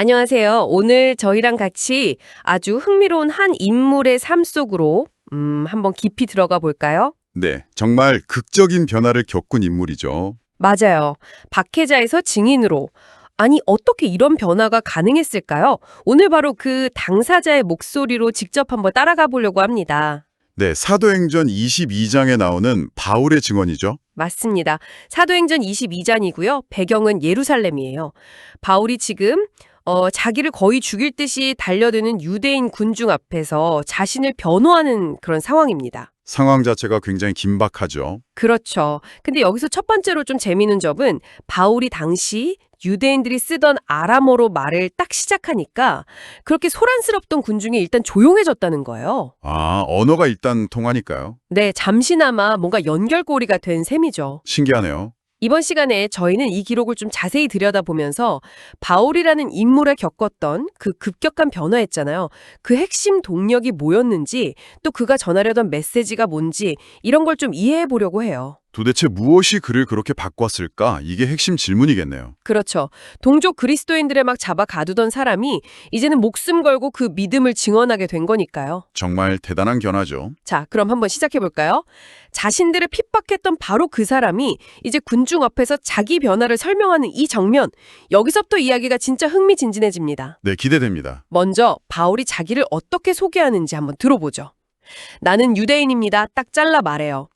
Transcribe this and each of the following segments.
안녕하세요. 오늘 저희랑 같이 아주 흥미로운 한 인물의 삶 속으로 한번 깊이 들어가 볼까요? 네, 정말 극적인 변화를 겪은 인물이죠. 맞아요. 박해자에서 증인으로. 아니, 어떻게 이런 변화가 가능했을까요? 오늘 바로 그 당사자의 목소리로 직접 한번 따라가 보려고 합니다. 네, 사도행전 22장에 나오는 바울의 증언이죠. 맞습니다. 사도행전 22장이고요. 배경은 예루살렘이에요. 바울이 지금 자기를 거의 죽일 듯이 달려드는 유대인 군중 앞에서 자신을 변호하는 그런 상황입니다. 상황 자체가 굉장히 긴박하죠. 그렇죠. 근데 여기서 첫 번째로 좀 재미있는 점은 바울이 당시 유대인들이 쓰던 아람어로 말을 딱 시작하니까 그렇게 소란스럽던 군중이 일단 조용해졌다는 거예요. 아, 언어가 일단 통하니까요. 네, 잠시나마 뭔가 연결고리가 된 셈이죠. 신기하네요. 이번 시간에 저희는 이 기록을 좀 자세히 들여다보면서 바울이라는 인물에 겪었던 그 급격한 변화했잖아요. 그 핵심 동력이 뭐였는지 또 그가 전하려던 메시지가 뭔지 이런 걸 좀 이해해 보려고 해요. 도대체 무엇이 그를 그렇게 바꿨을까? 이게 핵심 질문이겠네요. 그렇죠. 동족 그리스도인들을 막 잡아 가두던 사람이 이제는 목숨 걸고 그 믿음을 증언하게 된 거니까요. 정말 대단한 변화죠. 자, 그럼 한번 시작해 볼까요? 자신들을 핍박했던 바로 그 사람이 이제 군중 앞에서 자기 변화를 설명하는 이 장면, 여기서부터 이야기가 진짜 흥미진진해집니다. 네, 기대됩니다. 먼저 바울이 자기를 어떻게 소개하는지 한번 들어보죠. 나는 유대인입니다. 딱 잘라 말해요.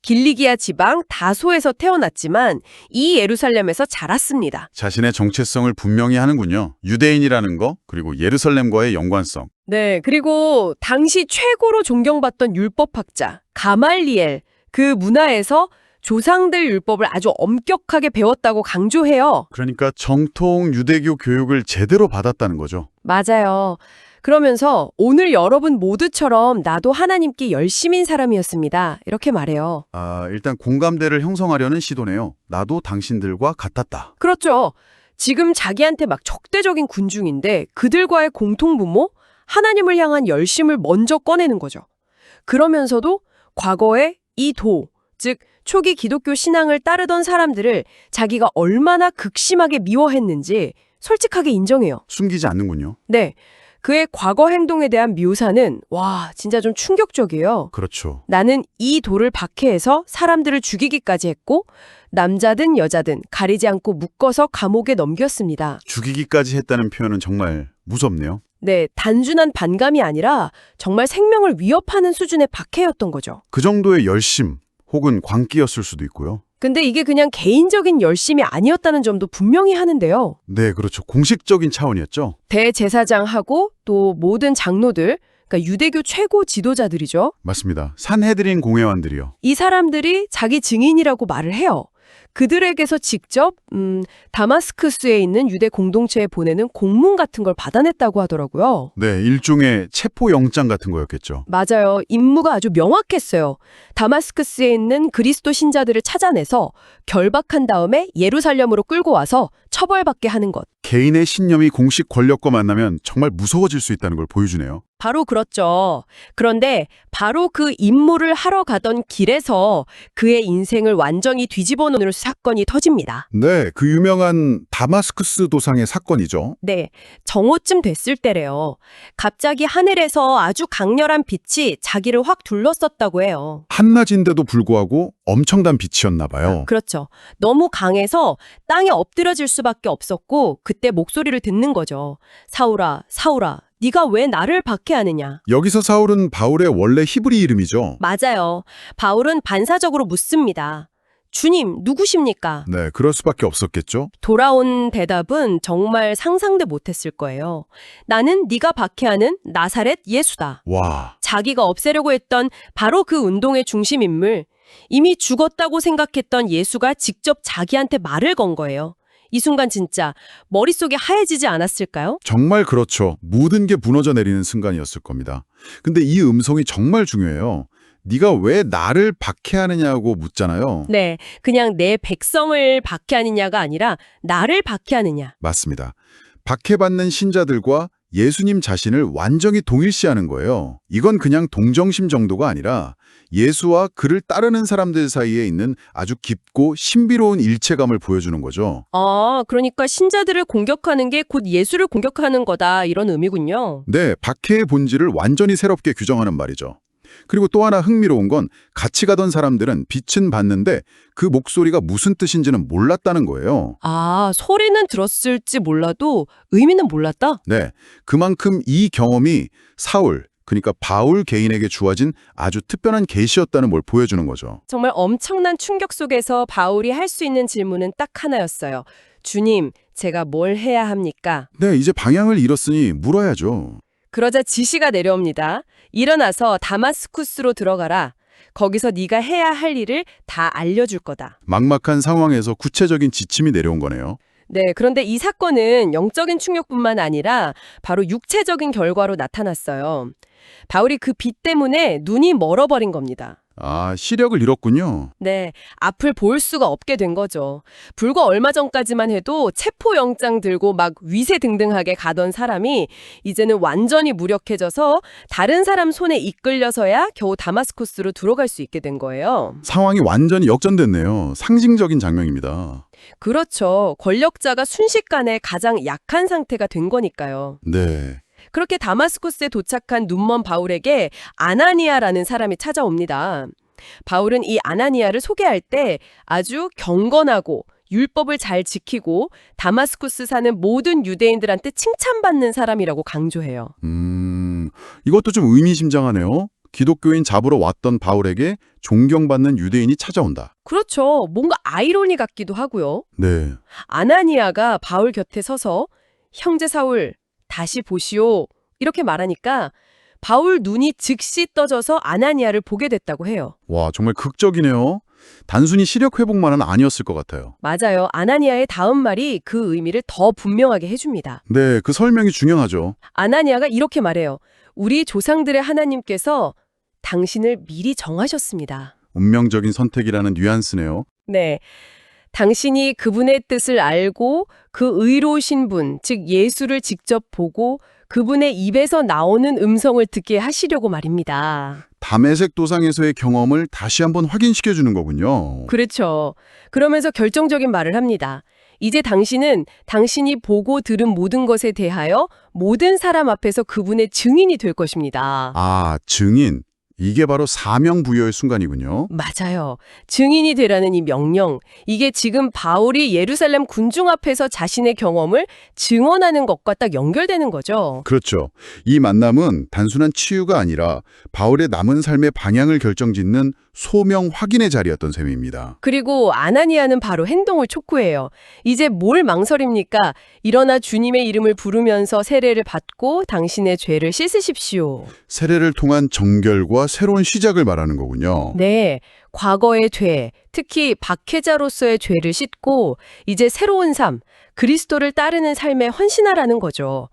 길리기아 지방 다소에서 태어났지만 이 예루살렘에서 자랐습니다. 자신의 정체성을 분명히 하는군요. 유대인이라는 거, 그리고 예루살렘과의 연관성. 네, 그리고 당시 최고로 존경받던 율법학자 가말리엘, 그 문화에서 조상들 율법을 아주 엄격하게 배웠다고 강조해요. 그러니까 정통 유대교 교육을 제대로 받았다는 거죠. 맞아요. 그러면서 오늘 여러분 모두처럼 나도 하나님께 열심인 사람이었습니다. 이렇게 말해요. 아, 일단 공감대를 형성하려는 시도네요. 나도 당신들과 같았다. 그렇죠. 지금 자기한테 막 적대적인 군중인데 그들과의 공통분모? 하나님을 향한 열심을 먼저 꺼내는 거죠. 그러면서도 과거에 이 즉 초기 기독교 신앙을 따르던 사람들을 자기가 얼마나 극심하게 미워했는지 솔직하게 인정해요. 숨기지 않는군요. 네. 그의 과거 행동에 대한 묘사는 와, 진짜 좀 충격적이에요. 그렇죠. 나는 이 돌을 박해해서 사람들을 죽이기까지 했고 남자든 여자든 가리지 않고 묶어서 감옥에 넘겼습니다. 죽이기까지 했다는 표현은 정말 무섭네요. 네, 단순한 반감이 아니라 정말 생명을 위협하는 수준의 박해였던 거죠. 그 정도의 열심 혹은 광기였을 수도 있고요. 근데 이게 그냥 개인적인 열심이 아니었다는 점도 분명히 하는데요. 네, 그렇죠. 공식적인 차원이었죠. 대제사장하고 또 모든 장로들, 그러니까 유대교 최고 지도자들이죠. 맞습니다. 산헤드린 공회원들이요. 이 사람들이 자기 증인이라고 말을 해요. 그들에게서 직접 다마스크스에 있는 유대 공동체에 보내는 공문 같은 걸 받아냈다고 하더라고요. 네, 일종의 체포영장 같은 거였겠죠. 맞아요. 임무가 아주 명확했어요. 다마스크스에 있는 그리스도 신자들을 찾아내서 결박한 다음에 예루살렘으로 끌고 와서 처벌받게 하는 것. 개인의 신념이 공식 권력과 만나면 정말 무서워질 수 있다는 걸 보여주네요. 바로 그렇죠. 그런데 바로 그 임무를 하러 가던 길에서 그의 인생을 완전히 뒤집어 놓는 사건이 터집니다. 네, 그 유명한 다마스크스 도상의 사건이죠. 네, 정오쯤 됐을 때래요. 갑자기 하늘에서 아주 강렬한 빛이 자기를 확 둘러쌌다고 해요. 한낮인데도 불구하고 엄청난 빛이었나 봐요. 그렇죠. 너무 강해서 땅에 엎드려질 수밖에 없었고 그때 목소리를 듣는 거죠. 사울아, 사울아, 네가 왜 나를 박해하느냐? 여기서 사울은 바울의 원래 히브리 이름이죠. 맞아요. 바울은 반사적으로 묻습니다. 주님, 누구십니까? 네, 그럴 수밖에 없었겠죠. 돌아온 대답은 정말 상상도 못했을 거예요. 나는 네가 박해하는 나사렛 예수다. 와, 자기가 없애려고 했던 바로 그 운동의 중심 인물, 이미 죽었다고 생각했던 예수가 직접 자기한테 말을 건 거예요. 이 순간 진짜 머릿속이 하얘지지 않았을까요? 정말 그렇죠. 모든 게 무너져 내리는 순간이었을 겁니다. 근데 이 음성이 정말 중요해요. 네가 왜 나를 박해하느냐고 묻잖아요. 네, 그냥 내 백성을 박해하느냐가 아니라 나를 박해하느냐. 맞습니다. 박해받는 신자들과 예수님 자신을 완전히 동일시하는 거예요. 이건 그냥 동정심 정도가 아니라 예수와 그를 따르는 사람들 사이에 있는 아주 깊고 신비로운 일체감을 보여주는 거죠. 아, 그러니까 신자들을 공격하는 게 곧 예수를 공격하는 거다 이런 의미군요. 네, 박해의 본질을 완전히 새롭게 규정하는 말이죠. 그리고 또 하나 흥미로운 건 같이 가던 사람들은 빛은 봤는데 그 목소리가 무슨 뜻인지는 몰랐다는 거예요. 아, 소리는 들었을지 몰라도 의미는 몰랐다? 네, 그만큼 이 경험이 사울, 그러니까 바울 개인에게 주어진 아주 특별한 계시였다는 걸 보여주는 거죠. 정말 엄청난 충격 속에서 바울이 할 수 있는 질문은 딱 하나였어요. 주님, 제가 뭘 해야 합니까? 네, 이제 방향을 잃었으니 물어야죠. 그러자 지시가 내려옵니다. 일어나서 다마스쿠스로 들어가라. 거기서 네가 해야 할 일을 다 알려줄 거다. 막막한 상황에서 구체적인 지침이 내려온 거네요. 네, 그런데 이 사건은 영적인 충격뿐만 아니라 바로 육체적인 결과로 나타났어요. 바울이 그 빛 때문에 눈이 멀어버린 겁니다. 아, 시력을 잃었군요. 네, 앞을 볼 수가 없게 된 거죠. 불과 얼마 전까지만 해도 체포영장 들고 막 위세등등하게 가던 사람이 이제는 완전히 무력해져서 다른 사람 손에 이끌려서야 겨우 다마스쿠스로 들어갈 수 있게 된 거예요. 상황이 완전히 역전됐네요. 상징적인 장면입니다. 그렇죠. 권력자가 순식간에 가장 약한 상태가 된 거니까요. 네. 그렇게 다마스쿠스에 도착한 눈먼 바울에게 아나니아라는 사람이 찾아옵니다. 바울은 이 아나니아를 소개할 때 아주 경건하고 율법을 잘 지키고 다마스쿠스 사는 모든 유대인들한테 칭찬받는 사람이라고 강조해요. 이것도 좀 의미심장하네요. 기독교인 잡으러 왔던 바울에게 존경받는 유대인이 찾아온다. 그렇죠. 뭔가 아이러니 같기도 하고요. 네. 아나니아가 바울 곁에 서서 형제 사울 다시 보시오 이렇게 말하니까 바울 눈이 즉시 떠져서 아나니아를 보게 됐다고 해요. 와, 정말 극적이네요. 단순히 시력 회복만은 아니었을 것 같아요. 맞아요. 아나니아의 다음 말이 그 의미를 더 분명하게 해줍니다. 네, 그 설명이 중요하죠. 아나니아가 이렇게 말해요. 우리 조상들의 하나님께서 당신을 미리 정하셨습니다. 운명적인 선택이라는 뉘앙스네요. 네. 당신이 그분의 뜻을 알고 그 의로우신 분, 즉 예수를 직접 보고 그분의 입에서 나오는 음성을 듣게 하시려고 말입니다. 담에색 도상에서의 경험을 다시 한번 확인시켜 주는 거군요. 그렇죠. 그러면서 결정적인 말을 합니다. 이제 당신은 당신이 보고 들은 모든 것에 대하여 모든 사람 앞에서 그분의 증인이 될 것입니다. 아, 증인. 이게 바로 사명 부여의 순간이군요. 맞아요. 증인이 되라는 이 명령, 이게 지금 바울이 예루살렘 군중 앞에서 자신의 경험을 증언하는 것과 딱 연결되는 거죠. 그렇죠. 이 만남은 단순한 치유가 아니라 바울의 남은 삶의 방향을 결정짓는 소명 확인의 자리였던 셈입니다. 그리고 아나니아는 바로 행동을 촉구해요. 이제 뭘 망설입니까? 일어나 주님의 이름을 부르면서 세례를 받고 당신의 죄를 씻으십시오. 세례를 통한 정결과 새로운 시작을 말하는 거군요. 네, 과거의 죄, 특히 박해자로서의 죄를 씻고 이제 새로운 삶, 그리스도를 따르는 삶에 헌신하라는 거죠.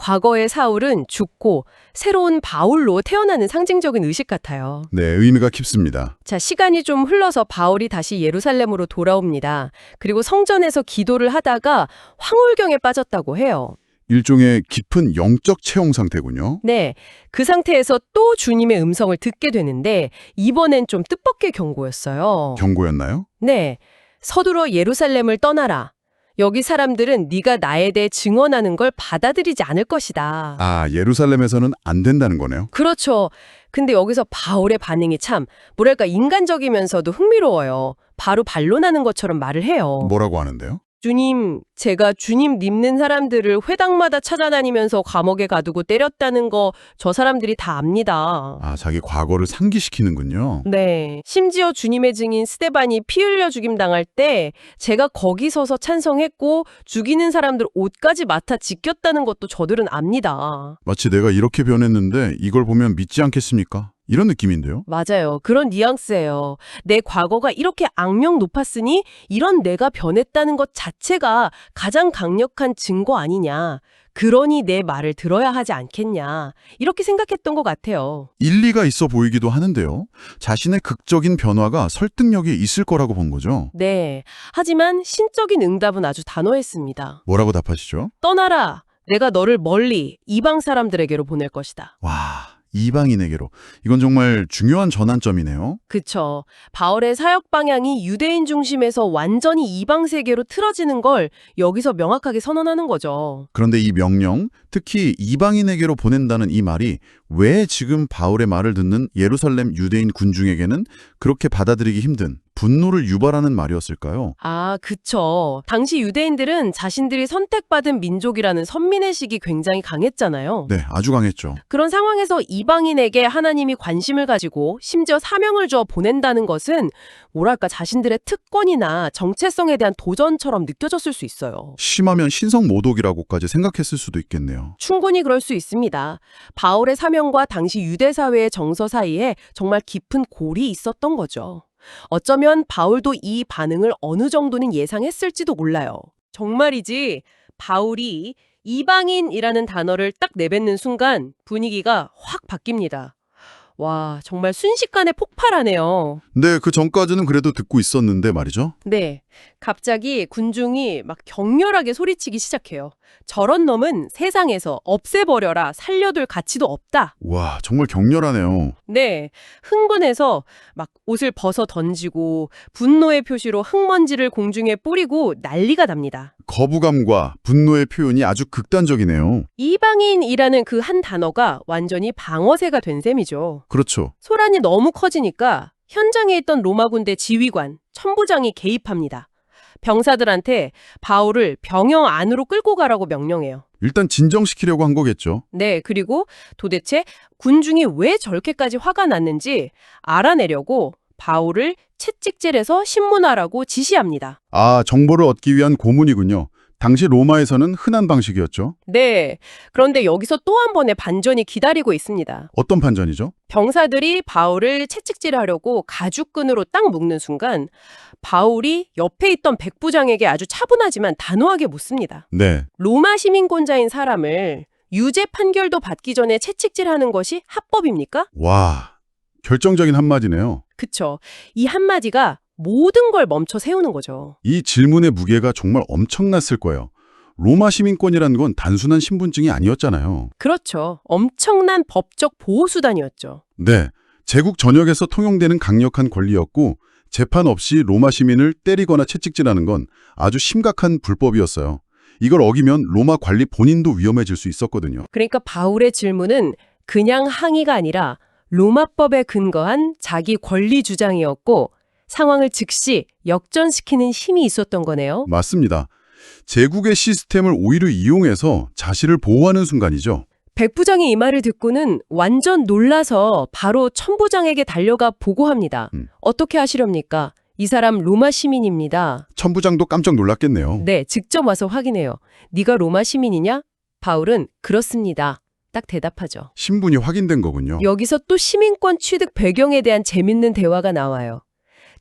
과거의 사울은 죽고 새로운 바울로 태어나는 상징적인 의식 같아요. 네, 의미가 깊습니다. 자, 시간이 좀 흘러서 바울이 다시 예루살렘으로 돌아옵니다. 그리고 성전에서 기도를 하다가 황홀경에 빠졌다고 해요. 일종의 깊은 영적 체험 상태군요. 네, 그 상태에서 또 주님의 음성을 듣게 되는데 이번엔 좀 뜻밖의 경고였어요. 경고였나요? 네, 서둘러 예루살렘을 떠나라. 여기 사람들은 네가 나에 대해 증언하는 걸 받아들이지 않을 것이다. 아, 예루살렘에서는 안 된다는 거네요. 그렇죠. 근데 여기서 바울의 반응이 참 뭐랄까 인간적이면서도 흥미로워요. 바로 반론하는 것처럼 말을 해요. 뭐라고 하는데요? 주님, 제가 주님 믿는 사람들을 회당마다 찾아다니면서 감옥에 가두고 때렸다는 거 저 사람들이 다 압니다. 아, 자기 과거를 상기시키는군요. 네. 심지어 주님의 증인 스데반이 피 흘려 죽임 당할 때 제가 거기 서서 찬성했고 죽이는 사람들 옷까지 맡아 지켰다는 것도 저들은 압니다. 마치 내가 이렇게 변했는데 이걸 보면 믿지 않겠습니까? 이런 느낌인데요. 맞아요. 그런 뉘앙스예요. 내 과거가 이렇게 악명 높았으니 이런 내가 변했다는 것 자체가 가장 강력한 증거 아니냐. 그러니 내 말을 들어야 하지 않겠냐. 이렇게 생각했던 것 같아요. 일리가 있어 보이기도 하는데요. 자신의 극적인 변화가 설득력이 있을 거라고 본 거죠. 네. 하지만 신적인 응답은 아주 단호했습니다. 뭐라고 답하시죠? 떠나라. 내가 너를 멀리 이방 사람들에게로 보낼 것이다. 와, 이방인에게로. 이건 정말 중요한 전환점이네요. 그쵸. 바울의 사역 방향이 유대인 중심에서 완전히 이방 세계로 틀어지는 걸 여기서 명확하게 선언하는 거죠. 그런데 이 명령, 특히 이방인에게로 보낸다는 이 말이 왜 지금 바울의 말을 듣는 예루살렘 유대인 군중에게는 그렇게 받아들이기 힘든 분노를 유발하는 말이었을까요? 아, 그쵸. 당시 유대인들은 자신들이 선택받은 민족이라는 선민의식이 굉장히 강했잖아요. 네, 아주 강했죠. 그런 상황에서 이방인에게 하나님이 관심을 가지고 심지어 사명을 주어 보낸다는 것은 뭐랄까 자신들의 특권이나 정체성에 대한 도전처럼 느껴졌을 수 있어요. 심하면 신성모독이라고까지 생각했을 수도 있겠네요. 충분히 그럴 수 있습니다. 바울의 사명과 당시 유대 사회의 정서 사이에 정말 깊은 골이 있었던 거죠. 어쩌면 바울도 이 반응을 어느 정도는 예상했을지도 몰라요. 정말이지 바울이 이방인이라는 단어를 딱 내뱉는 순간 분위기가 확 바뀝니다. 와, 정말 순식간에 폭발하네요. 네, 그 전까지는 그래도 듣고 있었는데 말이죠. 네, 갑자기 군중이 막 격렬하게 소리치기 시작해요. 저런 놈은 세상에서 없애버려라, 살려둘 가치도 없다. 와, 정말 격렬하네요. 네, 흥분해서 막 옷을 벗어 던지고 분노의 표시로 흙먼지를 공중에 뿌리고 난리가 납니다. 거부감과 분노의 표현이 아주 극단적이네요. 이방인이라는 그 한 단어가 완전히 방어세가 된 셈이죠. 그렇죠. 소란이 너무 커지니까 현장에 있던 로마 군대 지휘관, 천부장이 개입합니다. 병사들한테 바울을 병영 안으로 끌고 가라고 명령해요. 일단 진정시키려고 한 거겠죠. 네, 그리고 도대체 군중이 왜 저렇게까지 화가 났는지 알아내려고 바울을 채찍질해서 신문하라고 지시합니다. 아, 정보를 얻기 위한 고문이군요. 당시 로마에서는 흔한 방식이었죠. 네, 그런데 여기서 또 한 번의 반전이 기다리고 있습니다. 어떤 반전이죠? 병사들이 바울을 채찍질하려고 가죽끈으로 딱 묶는 순간 바울이 옆에 있던 백부장에게 아주 차분하지만 단호하게 묻습니다. 네. 로마 시민권자인 사람을 유죄 판결도 받기 전에 채찍질하는 것이 합법입니까? 와, 결정적인 한마디네요. 그쵸. 이 한마디가 모든 걸 멈춰 세우는 거죠. 이 질문의 무게가 정말 엄청났을 거예요. 로마 시민권이란 건 단순한 신분증이 아니었잖아요. 그렇죠. 엄청난 법적 보호수단이었죠. 네, 제국 전역에서 통용되는 강력한 권리였고 재판 없이 로마 시민을 때리거나 채찍질하는 건 아주 심각한 불법이었어요. 이걸 어기면 로마 관리 본인도 위험해질 수 있었거든요. 그러니까 바울의 질문은 그냥 항의가 아니라 로마법에 근거한 자기 권리 주장이었고 상황을 즉시 역전시키는 힘이 있었던 거네요. 맞습니다. 제국의 시스템을 오히려 이용해서 자신을 보호하는 순간이죠. 백부장이 이 말을 듣고는 완전 놀라서 바로 천부장에게 달려가 보고합니다. 어떻게 하시렵니까? 이 사람 로마 시민입니다. 천부장도 깜짝 놀랐겠네요. 네, 직접 와서 확인해요. 네가 로마 시민이냐? 바울은 그렇습니다. 딱 대답하죠. 신분이 확인된 거군요. 여기서 또 시민권 취득 배경에 대한 재밌는 대화가 나와요.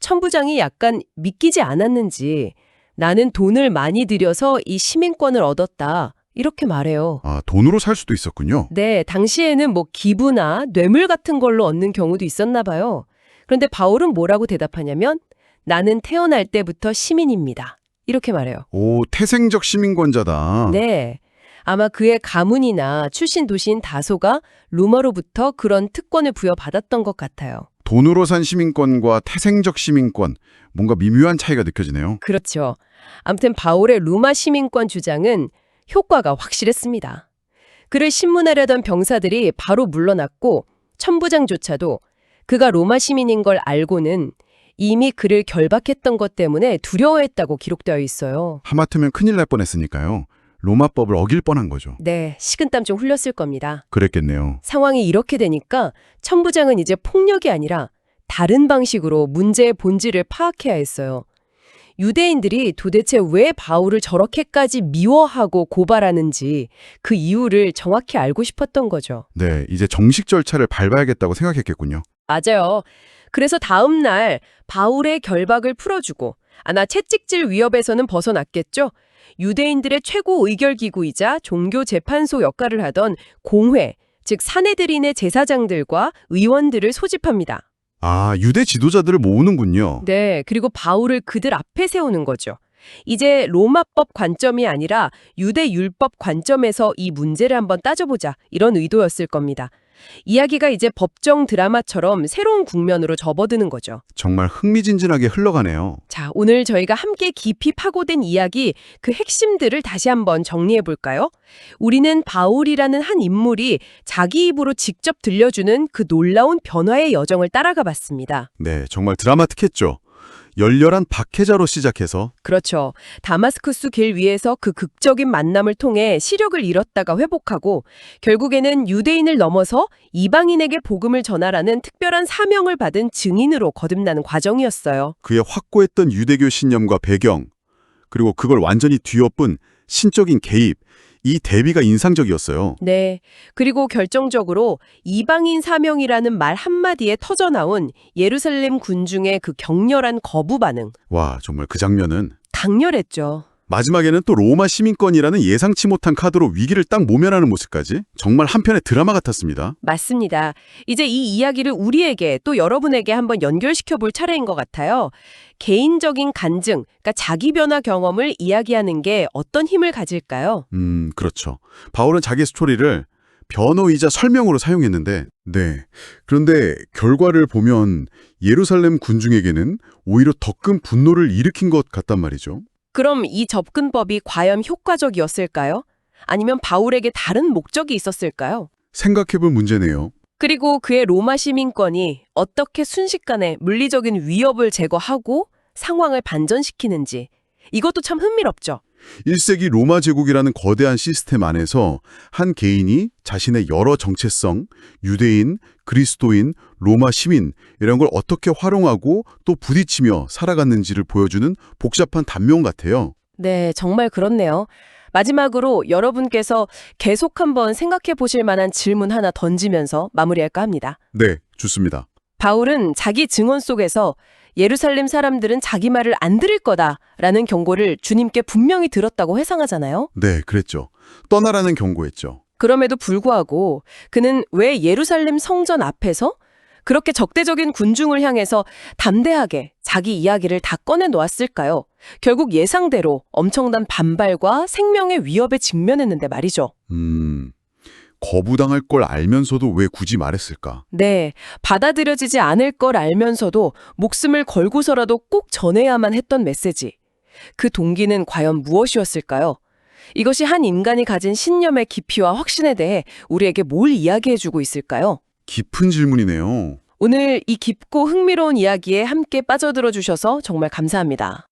천부장이 약간 믿기지 않았는지 나는 돈을 많이 들여서 이 시민권을 얻었다. 이렇게 말해요. 아, 돈으로 살 수도 있었군요. 네, 당시에는 뭐 기부나 뇌물 같은 걸로 얻는 경우도 있었나 봐요. 그런데 바울은 뭐라고 대답하냐면 나는 태어날 때부터 시민입니다. 이렇게 말해요. 오, 태생적 시민권자다. 네. 아마 그의 가문이나 출신 도시인 다소가 로마로부터 그런 특권을 부여받았던 것 같아요. 돈으로 산 시민권과 태생적 시민권, 뭔가 미묘한 차이가 느껴지네요. 그렇죠. 아무튼 바울의 로마 시민권 주장은 효과가 확실했습니다. 그를 신문하려던 병사들이 바로 물러났고 천부장조차도 그가 로마 시민인 걸 알고는 이미 그를 결박했던 것 때문에 두려워했다고 기록되어 있어요. 하마터면 큰일 날 뻔했으니까요. 로마법을 어길 뻔한 거죠. 네, 식은땀 좀 흘렸을 겁니다. 그랬겠네요. 상황이 이렇게 되니까 천부장은 이제 폭력이 아니라 다른 방식으로 문제의 본질을 파악해야 했어요. 유대인들이 도대체 왜 바울을 저렇게까지 미워하고 고발하는지 그 이유를 정확히 알고 싶었던 거죠. 네, 이제 정식 절차를 밟아야겠다고 생각했겠군요. 맞아요. 그래서 다음 날 바울의 결박을 풀어주고 나 채찍질 위협에서는 벗어났겠죠. 유대인들의 최고 의결기구이자 종교재판소 역할을 하던 공회, 즉 사내들인의 제사장들과 의원들을 소집합니다. 아, 유대 지도자들을 모으는군요. 네, 그리고 바울을 그들 앞에 세우는 거죠. 이제 로마법 관점이 아니라 유대 율법 관점에서 이 문제를 한번 따져보자, 이런 의도였을 겁니다. 이야기가 이제 법정 드라마처럼 새로운 국면으로 접어드는 거죠. 정말 흥미진진하게 흘러가네요. 자, 오늘 저희가 함께 깊이 파고든 이야기, 그 핵심들을 다시 한번 정리해 볼까요? 우리는 바울이라는 한 인물이 자기 입으로 직접 들려주는 그 놀라운 변화의 여정을 따라가 봤습니다. 네, 정말 드라마틱했죠. 열렬한 박해자로 시작해서 그렇죠. 다마스쿠스 길 위에서 그 극적인 만남을 통해 시력을 잃었다가 회복하고 결국에는 유대인을 넘어서 이방인에게 복음을 전하라는 특별한 사명을 받은 증인으로 거듭나는 과정이었어요. 그의 확고했던 유대교 신념과 배경, 그리고 그걸 완전히 뒤엎은 신적인 개입, 이 대비가 인상적이었어요. 네. 그리고 결정적으로 이방인 사명이라는 말 한마디에 터져나온 예루살렘 군중의 그 격렬한 거부 반응. 와, 정말 그 장면은 강렬했죠. 마지막에는 또 로마 시민권이라는 예상치 못한 카드로 위기를 딱 모면하는 모습까지 정말 한편의 드라마 같았습니다. 맞습니다. 이제 이 이야기를 우리에게 또 여러분에게 한번 연결시켜 볼 차례인 것 같아요. 개인적인 간증, 그러니까 자기 변화 경험을 이야기하는 게 어떤 힘을 가질까요? 그렇죠. 바울은 자기 스토리를 변호이자 설명으로 사용했는데, 네. 그런데 결과를 보면 예루살렘 군중에게는 오히려 더 큰 분노를 일으킨 것 같단 말이죠. 그럼 이 접근법이 과연 효과적이었을까요? 아니면 바울에게 다른 목적이 있었을까요? 생각해볼 문제네요. 그리고 그의 로마 시민권이 어떻게 순식간에 물리적인 위협을 제거하고 상황을 반전시키는지, 이것도 참 흥미롭죠. 1세기 로마 제국이라는 거대한 시스템 안에서 한 개인이 자신의 여러 정체성, 유대인, 그리스도인, 로마 시민 이런 걸 어떻게 활용하고 또 부딪히며 살아갔는지를 보여주는 복잡한 단면 같아요. 네, 정말 그렇네요. 마지막으로 여러분께서 계속 한번 생각해 보실 만한 질문 하나 던지면서 마무리할까 합니다. 네, 좋습니다. 바울은 자기 증언 속에서 예루살렘 사람들은 자기 말을 안 들을 거다라는 경고를 주님께 분명히 들었다고 회상하잖아요. 네, 그랬죠. 떠나라는 경고했죠. 그럼에도 불구하고 그는 왜 예루살렘 성전 앞에서 그렇게 적대적인 군중을 향해서 담대하게 자기 이야기를 다 꺼내놓았을까요? 결국 예상대로 엄청난 반발과 생명의 위협에 직면했는데 말이죠. 거부당할 걸 알면서도 왜 굳이 말했을까? 네, 받아들여지지 않을 걸 알면서도 목숨을 걸고서라도 꼭 전해야만 했던 메시지. 그 동기는 과연 무엇이었을까요? 이것이 한 인간이 가진 신념의 깊이와 확신에 대해 우리에게 뭘 이야기해주고 있을까요? 깊은 질문이네요. 오늘 이 깊고 흥미로운 이야기에 함께 빠져들어 주셔서 정말 감사합니다.